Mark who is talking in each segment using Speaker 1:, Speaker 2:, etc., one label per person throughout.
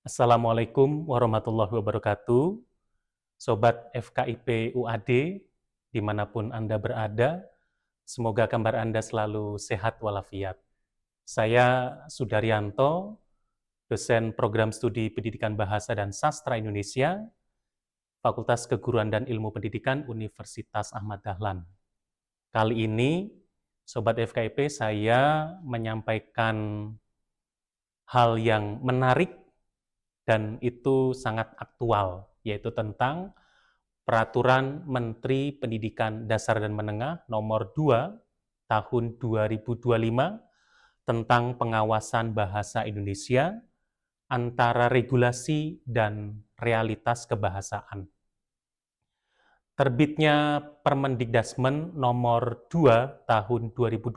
Speaker 1: Assalamualaikum warahmatullahi wabarakatuh. Sobat FKIP UAD, dimanapun Anda berada, semoga kabar Anda selalu sehat walafiat. Saya Sudaryanto, dosen program studi Pendidikan Bahasa dan Sastra Indonesia, Fakultas Keguruan dan Ilmu Pendidikan Universitas Ahmad Dahlan. Kali ini, Sobat FKIP, saya menyampaikan hal yang menarik dan itu sangat aktual, yaitu tentang Peraturan Menteri Pendidikan Dasar dan Menengah Nomor 2 Tahun 2025 tentang pengawasan bahasa Indonesia antara regulasi dan realitas kebahasaan. Terbitnya Permendikdasmen Nomor 2 Tahun 2025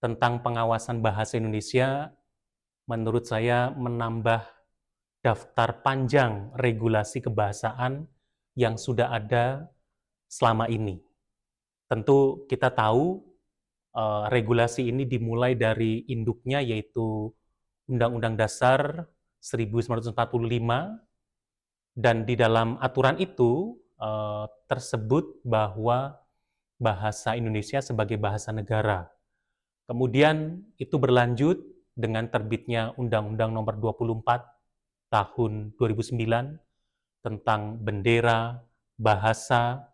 Speaker 1: tentang pengawasan bahasa Indonesia menurut saya menambah daftar panjang regulasi kebahasaan yang sudah ada selama ini. Tentu kita tahu regulasi ini dimulai dari induknya yaitu Undang-Undang Dasar 1945 dan di dalam aturan itu tersebut bahwa bahasa Indonesia sebagai bahasa negara. Kemudian itu berlanjut dengan terbitnya Undang-Undang Nomor 24 Tahun 2009 tentang bendera, bahasa,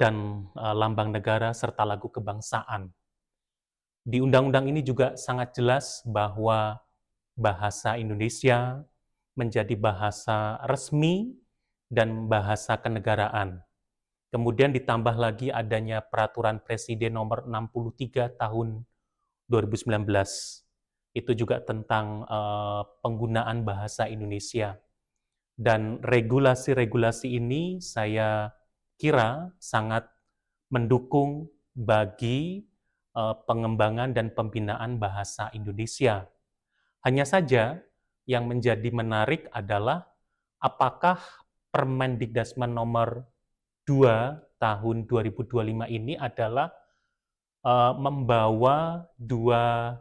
Speaker 1: dan lambang negara serta lagu kebangsaan. Di undang-undang ini juga sangat jelas bahwa bahasa Indonesia menjadi bahasa resmi dan bahasa kenegaraan. Kemudian ditambah lagi adanya Peraturan Presiden Nomor 63 Tahun 2019. Itu juga tentang penggunaan bahasa Indonesia. Dan regulasi-regulasi ini saya kira sangat mendukung bagi pengembangan dan pembinaan bahasa Indonesia. Hanya saja yang menjadi menarik adalah apakah Permendikdasmen nomor 2 tahun 2025 ini adalah membawa dua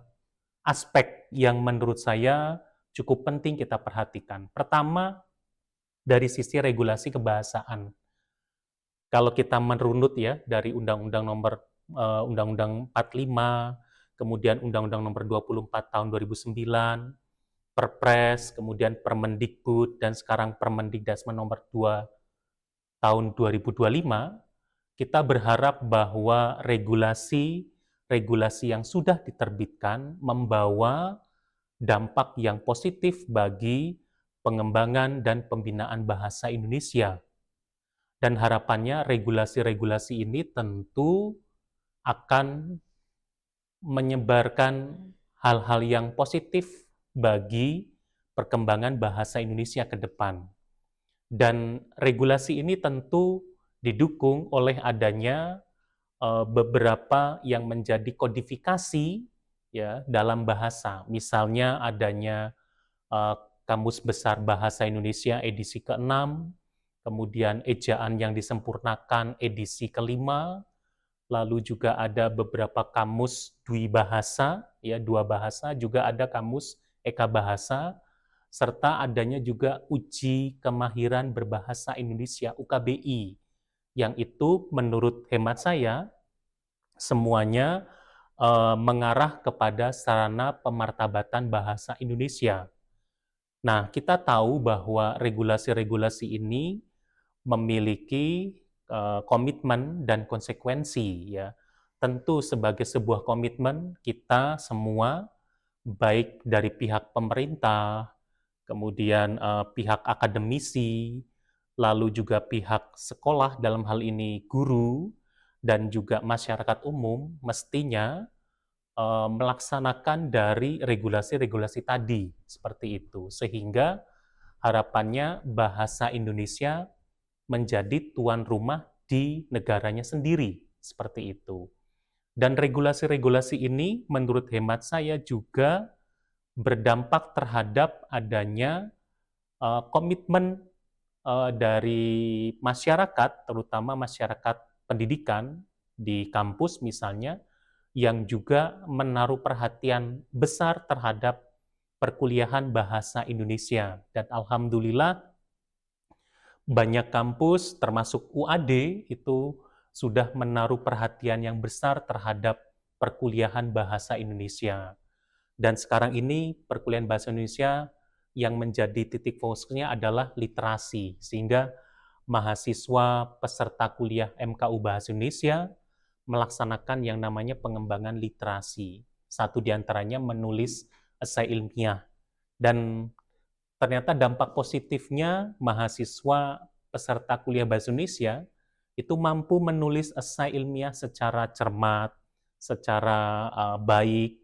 Speaker 1: aspek yang menurut saya cukup penting kita perhatikan. Pertama, dari sisi regulasi kebahasaan. Kalau kita merunut ya dari Undang-Undang 45, kemudian Undang-Undang Nomor 24 Tahun 2009, Perpres, kemudian Permendikbud dan sekarang Permendikdasmen Nomor 2 Tahun 2025, kita berharap bahwa regulasi yang sudah diterbitkan membawa dampak yang positif bagi pengembangan dan pembinaan bahasa Indonesia. Dan harapannya regulasi-regulasi ini tentu akan menyebarkan hal-hal yang positif bagi perkembangan bahasa Indonesia ke depan. Dan regulasi ini tentu didukung oleh adanya beberapa yang menjadi kodifikasi ya dalam bahasa. Misalnya adanya Kamus Besar Bahasa Indonesia edisi ke-6, kemudian ejaan yang disempurnakan edisi ke-5, lalu juga ada beberapa kamus dwibahasa, ya dua bahasa, juga ada kamus eka bahasa, serta adanya juga uji kemahiran berbahasa Indonesia UKBI, yang itu menurut hemat saya semuanya mengarah kepada sarana pemartabatan bahasa Indonesia. Nah, kita tahu bahwa regulasi-regulasi ini memiliki komitmen dan konsekuensi ya. Tentu sebagai sebuah komitmen kita semua baik dari pihak pemerintah, kemudian pihak akademisi, lalu juga pihak sekolah dalam hal ini guru dan juga masyarakat umum mestinya melaksanakan dari regulasi-regulasi tadi seperti itu sehingga harapannya bahasa Indonesia menjadi tuan rumah di negaranya sendiri seperti itu. Dan regulasi-regulasi ini menurut hemat saya juga berdampak terhadap adanya komitmen dari masyarakat, terutama masyarakat pendidikan di kampus misalnya, yang juga menaruh perhatian besar terhadap perkuliahan bahasa Indonesia. Dan alhamdulillah banyak kampus termasuk UAD itu sudah menaruh perhatian yang besar terhadap perkuliahan bahasa Indonesia. Dan sekarang ini perkuliahan bahasa Indonesia yang menjadi titik fokusnya adalah literasi, sehingga mahasiswa peserta kuliah MKU Bahasa Indonesia melaksanakan yang namanya pengembangan literasi. Satu di antaranya menulis esai ilmiah. Dan ternyata dampak positifnya mahasiswa peserta kuliah Bahasa Indonesia itu mampu menulis esai ilmiah secara cermat, secara baik,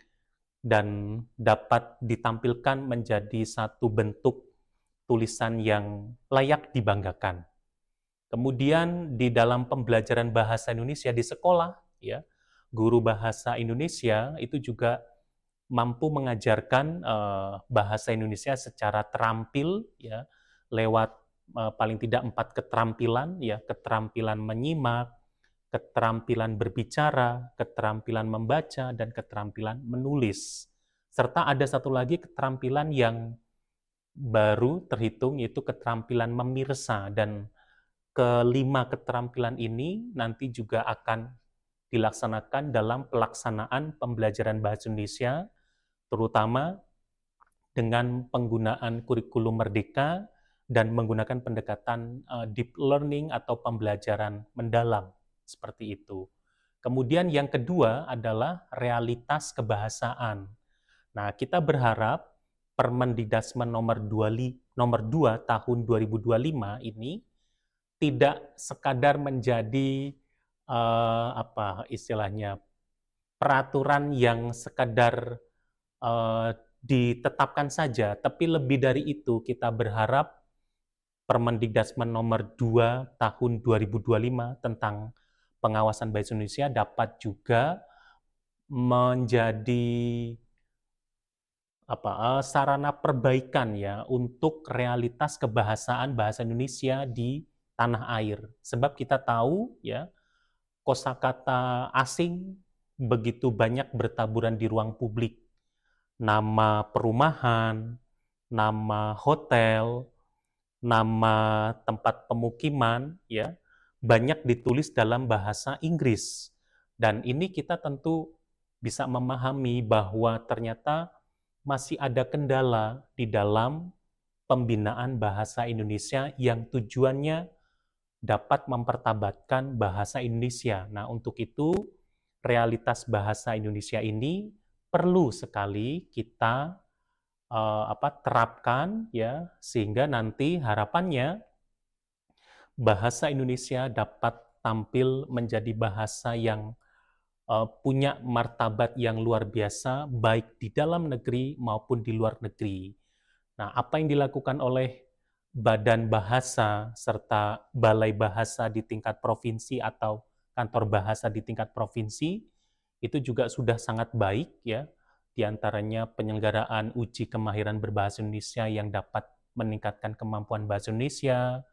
Speaker 1: dan dapat ditampilkan menjadi satu bentuk tulisan yang layak dibanggakan. Kemudian di dalam pembelajaran bahasa Indonesia di sekolah, ya, guru bahasa Indonesia itu juga mampu mengajarkan bahasa Indonesia secara terampil, ya, lewat paling tidak 4 keterampilan, ya, keterampilan menyimak, keterampilan berbicara, keterampilan membaca, dan keterampilan menulis. Serta ada satu lagi keterampilan yang baru terhitung, yaitu keterampilan memirsa. Dan kelima keterampilan ini nanti juga akan dilaksanakan dalam pelaksanaan pembelajaran bahasa Indonesia, terutama dengan penggunaan kurikulum merdeka dan menggunakan pendekatan deep learning atau pembelajaran mendalam, seperti itu. Kemudian yang kedua adalah realitas kebahasaan. Nah, kita berharap Permendikbud nomor 2 tahun 2025 ini tidak sekadar menjadi apa istilahnya peraturan yang sekadar ditetapkan saja, tapi lebih dari itu kita berharap Permendikbud nomor 2 tahun 2025 tentang pengawasan bahasa Indonesia dapat juga menjadi sarana perbaikan ya untuk realitas kebahasaan bahasa Indonesia di tanah air. Sebab kita tahu ya kosakata asing begitu banyak bertaburan di ruang publik. Nama perumahan, nama hotel, nama tempat pemukiman ya banyak ditulis dalam bahasa Inggris. Dan ini kita tentu bisa memahami bahwa ternyata masih ada kendala di dalam pembinaan bahasa Indonesia yang tujuannya dapat mempertabatkan bahasa Indonesia. Nah, untuk itu realitas bahasa Indonesia ini perlu sekali kita terapkan ya sehingga nanti harapannya bahasa Indonesia dapat tampil menjadi bahasa yang punya martabat yang luar biasa baik di dalam negeri maupun di luar negeri. Nah, apa yang dilakukan oleh Badan Bahasa serta Balai Bahasa di tingkat provinsi atau kantor bahasa di tingkat provinsi itu juga sudah sangat baik ya. Di antaranya penyelenggaraan uji kemahiran berbahasa Indonesia yang dapat meningkatkan kemampuan bahasa Indonesia,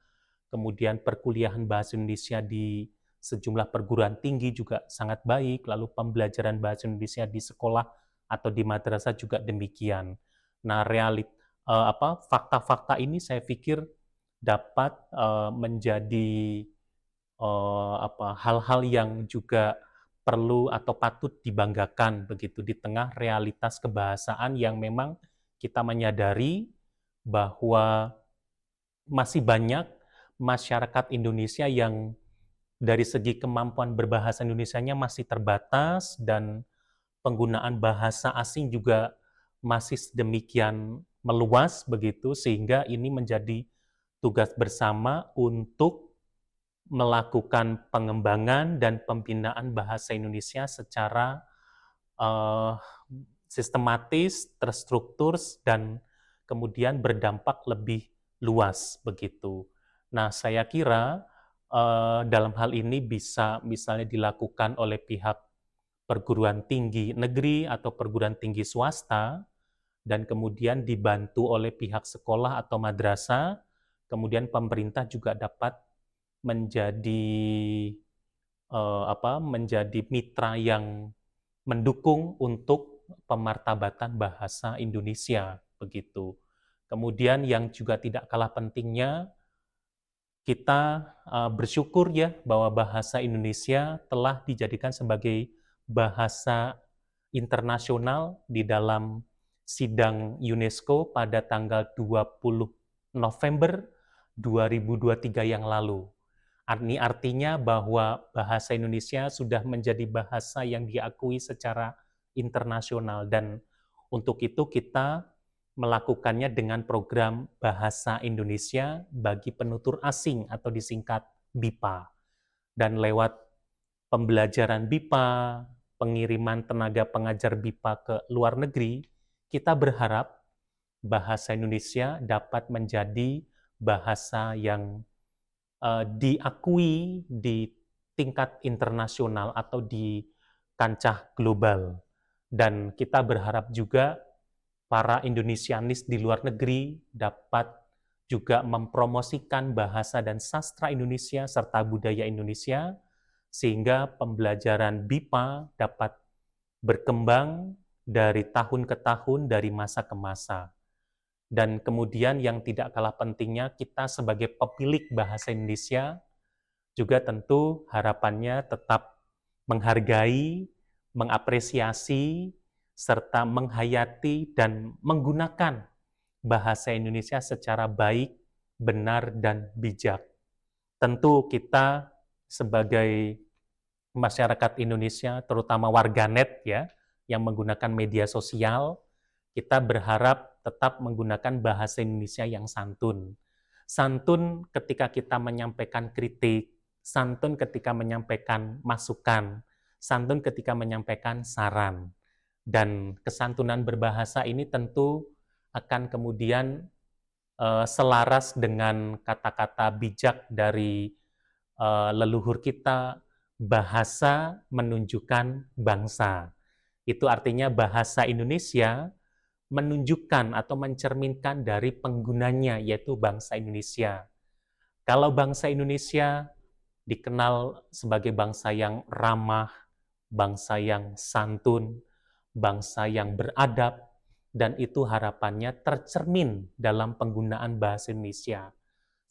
Speaker 1: kemudian perkuliahan bahasa Indonesia di sejumlah perguruan tinggi juga sangat baik, lalu pembelajaran bahasa Indonesia di sekolah atau di madrasah juga demikian. Nah, fakta-fakta ini saya pikir dapat menjadi hal-hal yang juga perlu atau patut dibanggakan begitu di tengah realitas kebahasaan yang memang kita menyadari bahwa masih banyak masyarakat Indonesia yang dari segi kemampuan berbahasa Indonesianya masih terbatas dan penggunaan bahasa asing juga masih sedemikian meluas begitu sehingga ini menjadi tugas bersama untuk melakukan pengembangan dan pembinaan bahasa Indonesia secara sistematis, terstruktur, dan kemudian berdampak lebih luas begitu. Nah, saya kira dalam hal ini bisa misalnya dilakukan oleh pihak perguruan tinggi negeri atau perguruan tinggi swasta, dan kemudian dibantu oleh pihak sekolah atau madrasah, kemudian pemerintah juga dapat menjadi menjadi mitra yang mendukung untuk pemartabatan bahasa Indonesia begitu. Kemudian yang juga tidak kalah pentingnya, kita bersyukur ya bahwa bahasa Indonesia telah dijadikan sebagai bahasa internasional di dalam sidang UNESCO pada tanggal 20 November 2023 yang lalu. Ini artinya bahwa bahasa Indonesia sudah menjadi bahasa yang diakui secara internasional, dan untuk itu kita melakukannya dengan program Bahasa Indonesia bagi penutur asing atau disingkat BIPA. Dan lewat pembelajaran BIPA, pengiriman tenaga pengajar BIPA ke luar negeri, kita berharap bahasa Indonesia dapat menjadi bahasa yang diakui di tingkat internasional atau di kancah global. Dan kita berharap juga para Indonesianis di luar negeri dapat juga mempromosikan bahasa dan sastra Indonesia serta budaya Indonesia, sehingga pembelajaran BIPA dapat berkembang dari tahun ke tahun, dari masa ke masa. Dan kemudian yang tidak kalah pentingnya, kita sebagai pemilik bahasa Indonesia juga tentu harapannya tetap menghargai, mengapresiasi, serta menghayati dan menggunakan bahasa Indonesia secara baik, benar, dan bijak. Tentu kita sebagai masyarakat Indonesia, terutama warganet ya, yang menggunakan media sosial, kita berharap tetap menggunakan bahasa Indonesia yang santun. Santun ketika kita menyampaikan kritik, santun ketika menyampaikan masukan, santun ketika menyampaikan saran. Dan kesantunan berbahasa ini tentu akan kemudian selaras dengan kata-kata bijak dari leluhur kita, bahasa menunjukkan bangsa. Itu artinya bahasa Indonesia menunjukkan atau mencerminkan dari penggunanya, yaitu bangsa Indonesia. Kalau bangsa Indonesia dikenal sebagai bangsa yang ramah, bangsa yang santun, bangsa yang beradab, dan itu harapannya tercermin dalam penggunaan bahasa Indonesia.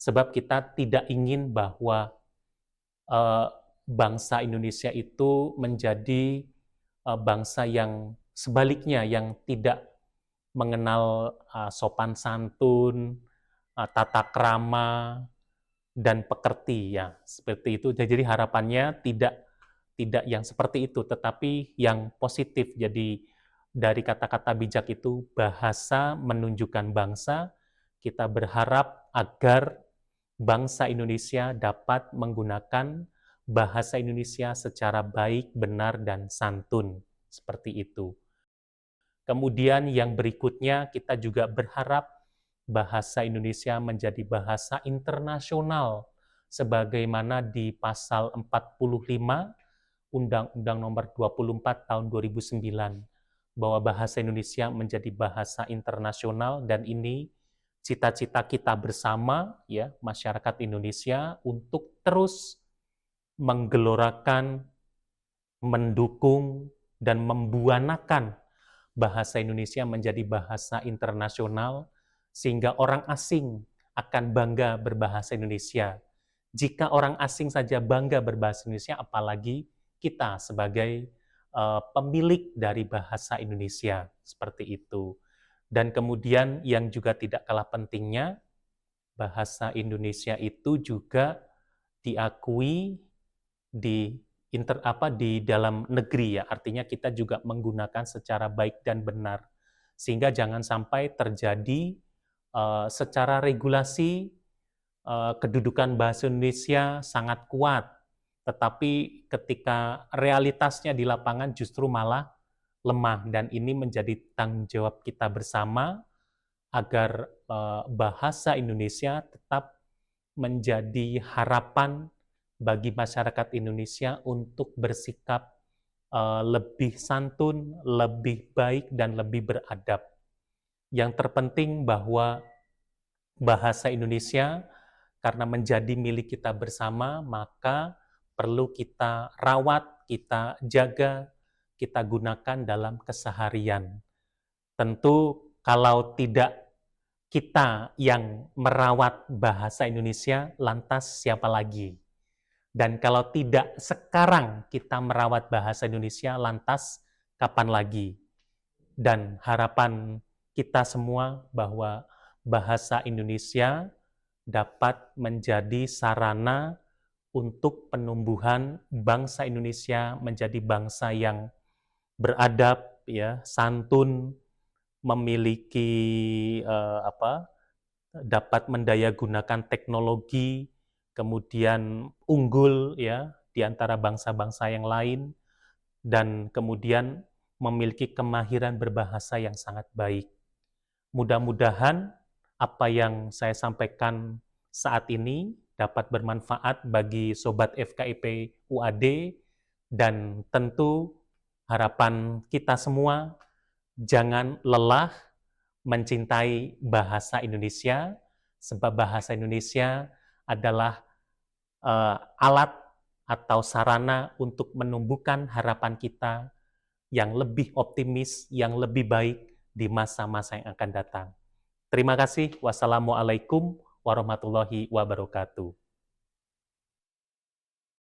Speaker 1: Sebab kita tidak ingin bahwa bangsa Indonesia itu menjadi bangsa yang sebaliknya, yang tidak mengenal sopan santun, tata krama, dan pekerti ya, seperti itu. Jadi harapannya tidak yang seperti itu, tetapi yang positif. Jadi dari kata-kata bijak itu, bahasa menunjukkan bangsa. Kita berharap agar bangsa Indonesia dapat menggunakan bahasa Indonesia secara baik, benar, dan santun. Seperti itu. Kemudian yang berikutnya, kita juga berharap bahasa Indonesia menjadi bahasa internasional, sebagaimana di pasal 45 Undang-Undang Nomor 24 Tahun 2009, bahwa bahasa Indonesia menjadi bahasa internasional, dan ini cita-cita kita bersama ya, masyarakat Indonesia, untuk terus menggelorakan, mendukung, dan membuanakan bahasa Indonesia menjadi bahasa internasional, sehingga orang asing akan bangga berbahasa Indonesia. Jika orang asing saja bangga berbahasa Indonesia, apalagi kita sebagai pemilik dari bahasa Indonesia, seperti itu. Dan kemudian yang juga tidak kalah pentingnya, bahasa Indonesia itu juga diakui di di dalam negeri ya, artinya kita juga menggunakan secara baik dan benar, sehingga jangan sampai terjadi secara regulasi kedudukan bahasa Indonesia sangat kuat, tetapi ketika realitasnya di lapangan justru malah lemah, dan ini menjadi tanggung jawab kita bersama agar bahasa Indonesia tetap menjadi harapan bagi masyarakat Indonesia untuk bersikap lebih santun, lebih baik, dan lebih beradab. Yang terpenting bahwa bahasa Indonesia karena menjadi milik kita bersama, maka perlu kita rawat, kita jaga, kita gunakan dalam keseharian. Tentu Kalau tidak kita yang merawat bahasa Indonesia, lantas siapa lagi? Dan kalau tidak sekarang kita merawat bahasa Indonesia, lantas kapan lagi? Dan harapan kita semua bahwa bahasa Indonesia dapat menjadi sarana untuk penumbuhan bangsa Indonesia menjadi bangsa yang beradab, ya, santun, memiliki dapat mendayagunakan teknologi, kemudian unggul, ya, di antara bangsa-bangsa yang lain, dan kemudian memiliki kemahiran berbahasa yang sangat baik. Mudah-mudahan apa yang saya sampaikan saat ini dapat bermanfaat bagi Sobat FKIP UAD, dan tentu harapan kita semua jangan lelah mencintai bahasa Indonesia, sebab bahasa Indonesia adalah alat atau sarana untuk menumbuhkan harapan kita yang lebih optimis, yang lebih baik di masa-masa yang akan datang. Terima kasih. Wassalamualaikum warahmatullahi wabarakatuh.